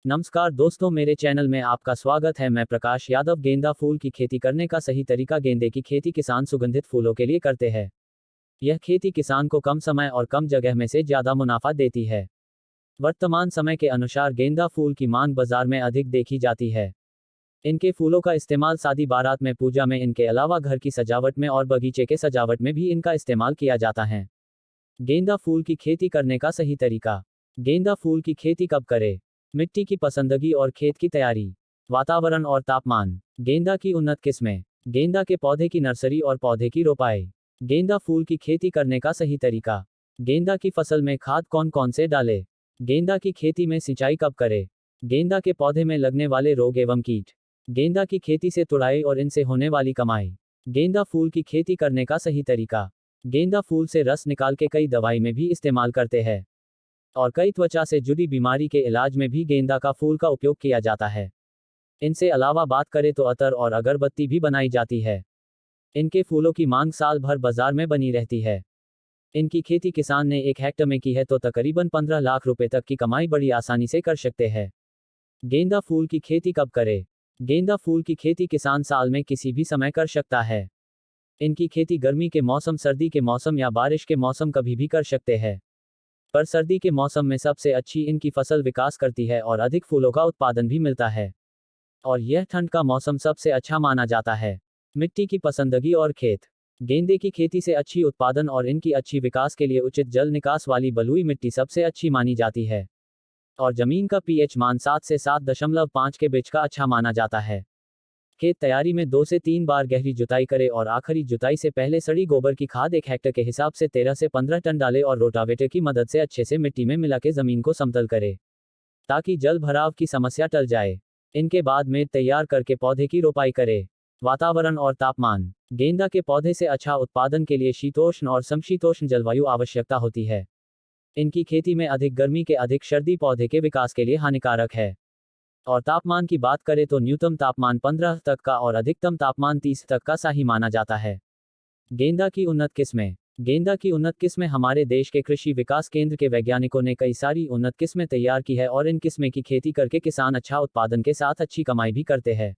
नमस्कार दोस्तों, मेरे चैनल में आपका स्वागत है। मैं प्रकाश यादव। गेंदा फूल की खेती करने का सही तरीका। गेंदे की खेती किसान सुगंधित फूलों के लिए करते हैं। यह खेती किसान को कम समय और कम जगह में से ज्यादा मुनाफा देती है। वर्तमान समय के अनुसार गेंदा फूल की मांग बाजार में अधिक देखी जाती है। इनके फूलों का इस्तेमाल शादी बारात में, पूजा में, इनके अलावा घर की सजावट में और बगीचे के सजावट में भी इनका इस्तेमाल किया जाता है। गेंदा फूल की खेती करने का सही तरीका। गेंदा फूल की खेती कब करें? मिट्टी की पसंदगी और खेत की तैयारी, वातावरण और तापमान, गेंदा की उन्नत किस्में, गेंदा के पौधे की नर्सरी और पौधे की रोपाई। गेंदा फूल की खेती करने का सही तरीका। गेंदा की फसल में खाद कौन कौन से डालें? गेंदा की खेती में सिंचाई कब करें? गेंदा के पौधे में लगने वाले रोग एवं कीट, गेंदा की खेती से तुड़ाई और इनसे होने वाली कमाई। गेंदा फूल की खेती करने का सही तरीका। गेंदा फूल से रस निकाल के कई दवाई में भी इस्तेमाल करते हैं और कई त्वचा से जुड़ी बीमारी के इलाज में भी गेंदा का फूल का उपयोग किया जाता है। इनसे अलावा बात करें तो अतर और अगरबत्ती भी बनाई जाती है। इनके फूलों की मांग साल भर बाजार में बनी रहती है। इनकी खेती किसान ने 1 हेक्टर में की है तो तकरीबन 15 लाख रुपए तक की कमाई बड़ी आसानी से कर सकते हैं। गेंदा फूल की खेती कब करें? गेंदा फूल की खेती किसान साल में किसी भी समय कर सकता है। इनकी खेती गर्मी के मौसम, सर्दी के मौसम या बारिश के मौसम कभी भी कर सकते हैं। पर सर्दी के मौसम में सबसे अच्छी इनकी फसल विकास करती है और अधिक फूलों का उत्पादन भी मिलता है। और यह ठंड का मौसम सबसे अच्छा माना जाता है। मिट्टी की पसंदगी और खेत। गेंदे की खेती से अच्छी उत्पादन और इनकी अच्छी विकास के लिए उचित जल निकास वाली बलुई मिट्टी सबसे अच्छी मानी जाती है। और जमीन का पीएच मान 7 से 7.5 के बीच का अच्छा माना जाता है। खेत तैयारी में 2 से 3 बार गहरी जुताई करें और आखिरी जुताई से पहले सड़ी गोबर की खाद 1 हेक्टर के हिसाब से 13 से 15 टन डालें और रोटावेटर की मदद से अच्छे से मिट्टी में मिला के जमीन को समतल करें ताकि जल भराव की समस्या टल जाए। इनके बाद में तैयार करके पौधे की रोपाई करें। वातावरण और तापमान। गेंदा के पौधे से अच्छा उत्पादन के लिए शीतोष्ण और समशीतोष्ण जलवायु आवश्यकता होती है। इनकी खेती में अधिक गर्मी के अधिक सर्दी पौधे के विकास के लिए हानिकारक है। और तापमान की बात करें तो न्यूनतम तापमान 15 तक का और अधिकतम तापमान 30 तक का सही माना जाता है। गेंदा की उन्नत किस्में। गेंदा की उन्नत किस्में। हमारे देश के कृषि विकास केंद्र के वैज्ञानिकों ने कई सारी उन्नत किस्में तैयार की है और इन किस्में की खेती करके किसान अच्छा उत्पादन के साथ अच्छी कमाई भी करते हैं।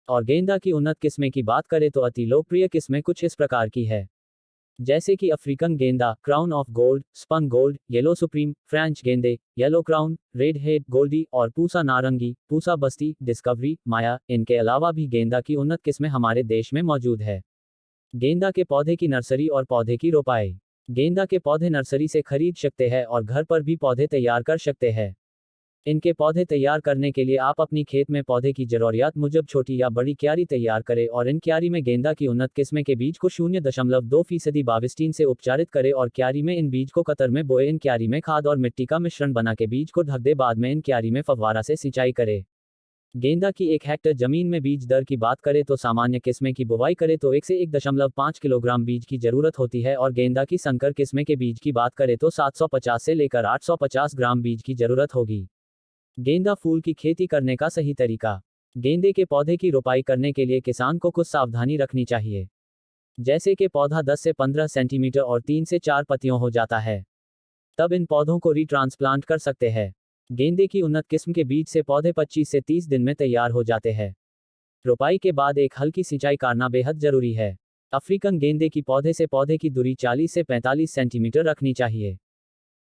और गेंदा की उन्नत किस्में की बात करें तो अति लोकप्रिय किस्में कुछ इस प्रकार की है, जैसे कि अफ्रीकन गेंदा, crown of gold, spun gold, yellow supreme, French गेंदे, yellow crown, red head goldie और पूसा नारंगी, पूसा बस्ती, डिस्कवरी, माया। इनके अलावा भी गेंदा की उन्नत किस्में हमारे देश में मौजूद है। गेंदा के पौधे की नर्सरी और पौधे की रोपाई। गेंदा के पौधे नर्सरी से खरीद सकते हैं और घर पर भी पौधे तैयार कर सकते हैं। इनके पौधे तैयार करने के लिए आप अपनी खेत में पौधे की जरूरियात मुजब छोटी या बड़ी क्यारी तैयार करें और इन क्यारी में गेंदा की उन्नत किस्में के बीज को 0.2% बाविस्टीन से उपचारित करें और क्यारी में इन बीज को कतर में बोए। इन क्यारी में खाद और मिट्टी का मिश्रण बना के बीज को ढक दे। बाद में इन क्यारी में फव्वारा से सिंचाई करें। गेंदा की 1 हेक्टर जमीन में बीज दर की बात करें तो सामान्य किस्में की बुवाई करें तो 1 से 1.5 किलोग्राम बीज की जरूरत होती है और गेंदा की संकर किस्में के बीज की बात करें तो 750 से लेकर 850 ग्राम बीज की जरूरत होगी। गेंदा फूल की खेती करने का सही तरीका। गेंदे के पौधे की रोपाई करने के लिए किसान को कुछ सावधानी रखनी चाहिए, जैसे कि पौधा 10 से 15 सेंटीमीटर और 3 से 4 पत्तियों हो जाता है, तब इन पौधों को रीट्रांसप्लांट कर सकते हैं। गेंदे की उन्नत किस्म के बीज से पौधे 25 से 30 दिन में तैयार हो जाते हैं। रोपाई के बाद एक हल्की सिंचाई करना बेहद जरूरी है। अफ्रीकन गेंदे की पौधे से पौधे की दूरी 40 से 45 सेंटीमीटर रखनी चाहिए।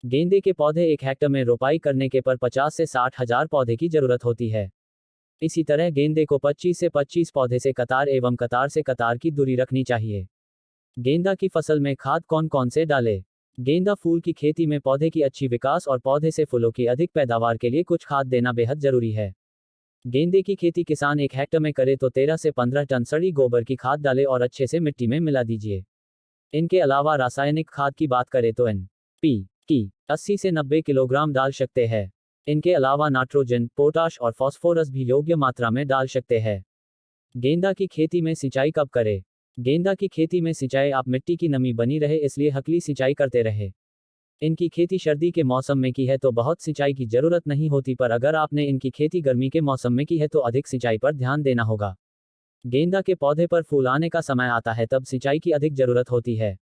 गेंदे के पौधे 1 हेक्टर में रोपाई करने के पर 50 से 60 हजार पौधे की जरूरत होती है। इसी तरह गेंदे को 25 से 25 पौधे से कतार एवं कतार से कतार की दूरी रखनी चाहिए। गेंदा की फसल में खाद कौन कौन से डालें? गेंदा फूल की खेती में पौधे की अच्छी विकास और पौधे से फूलों की अधिक पैदावार के लिए कुछ खाद देना बेहद जरूरी है। गेंदे की खेती किसान 1 हेक्टर में करे तो 13 से 15 टन सड़ी गोबर की खाद डालें और अच्छे से मिट्टी में मिला दीजिए। इनके अलावा रासायनिक खाद की बात करें तो NP की 80 से 90 किलोग्राम डाल सकते हैं। इनके अलावा नाइट्रोजन, पोटाश और फास्फोरस भी योग्य मात्रा में डाल सकते हैं। गेंदा की खेती में सिंचाई कब करें? गेंदा की खेती में सिंचाई आप मिट्टी की नमी बनी रहे इसलिए हल्की सिंचाई करते रहे। इनकी खेती सर्दी के मौसम में की है तो बहुत सिंचाई की जरूरत नहीं होती, पर अगर आपने इनकी खेती गर्मी के मौसम में की है तो अधिक सिंचाई पर ध्यान देना होगा। गेंदा के पौधे पर फूल आने का समय आता है तब सिंचाई की अधिक जरूरत होती है,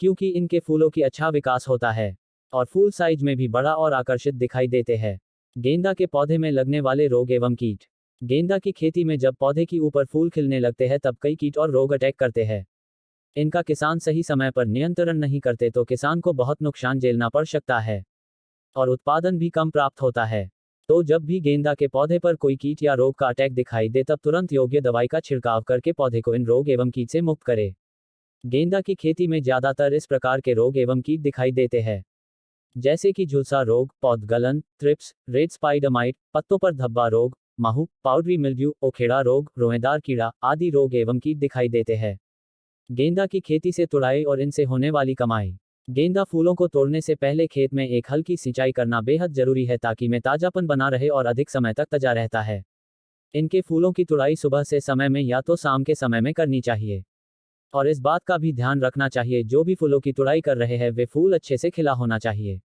क्योंकि इनके फूलों की अच्छा विकास होता है और फूल साइज में भी बड़ा और आकर्षित दिखाई देते हैं। गेंदा के पौधे में लगने वाले रोग एवं कीट। गेंदा की खेती में जब पौधे की ऊपर फूल खिलने लगते हैं तब कई कीट और रोग अटैक करते हैं। इनका किसान सही समय पर नियंत्रण नहीं करते तो किसान को बहुत नुकसान झेलना पड़ सकता है और उत्पादन भी कम प्राप्त होता है। तो जब भी गेंदा के पौधे पर कोई कीट या रोग का अटैक दिखाई दे तब तुरंत योग्य दवाई का छिड़काव करके पौधे को इन रोग एवं कीट से मुक्त करे। गेंदा की खेती में ज्यादातर इस प्रकार के रोग एवं कीट दिखाई देते हैं, जैसे कि झुलसा रोग, पौध गलन, थ्रिप्स, रेड स्पाइडर माइट, पत्तों पर धब्बा रोग, माहू, पाउडरी मिल्ड्यू, ओखेड़ा रोग, रोएदार कीड़ा आदि रोग एवं कीट दिखाई देते हैं। गेंदा की खेती से तुड़ाई और इनसे होने वाली कमाई। गेंदा फूलों को तोड़ने से पहले खेत में एक हल्की सिंचाई करना बेहद जरूरी है ताकि में ताजापन बना रहे और अधिक समय तक ताजा रहता है। इनके फूलों की तुड़ाई सुबह से समय में या तो शाम के समय में करनी चाहिए और इस बात का भी ध्यान रखना चाहिए जो भी फूलों की तुड़ाई कर रहे हैं वे फूल अच्छे से खिला होना चाहिए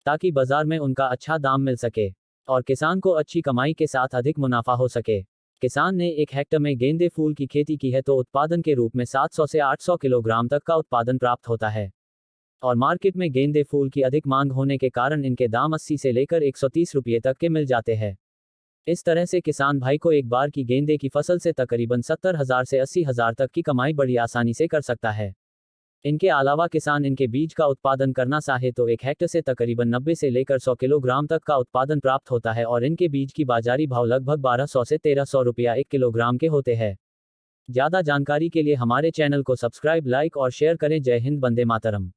ताकि बाजार में उनका अच्छा दाम मिल सके और किसान को अच्छी कमाई के साथ अधिक मुनाफा हो सके। किसान ने 1 हेक्टर में गेंदे फूल की खेती की है तो उत्पादन के रूप में 700 से 800 किलोग्राम तक का उत्पादन प्राप्त होता है और मार्केट में गेंदे फूल की अधिक मांग होने के कारण इनके दाम 80 से लेकर 130 रुपये तक के मिल जाते हैं। इस तरह से किसान भाई को एक बार की गेंदे की फसल से तकरीबन 70,000 से 80,000 तक की कमाई बड़ी आसानी से कर सकता है। इनके अलावा किसान इनके बीज का उत्पादन करना चाहे तो 1 हेक्टर से तकरीबन 90 से लेकर 100 किलोग्राम तक का उत्पादन प्राप्त होता है और इनके बीज की बाजारी भाव लगभग 1200 से 1300 रुपया 1 किलोग्राम के होते हैं। ज़्यादा जानकारी के लिए हमारे चैनल को सब्सक्राइब, लाइक और शेयर करें। जय हिंद, वंदे मातरम।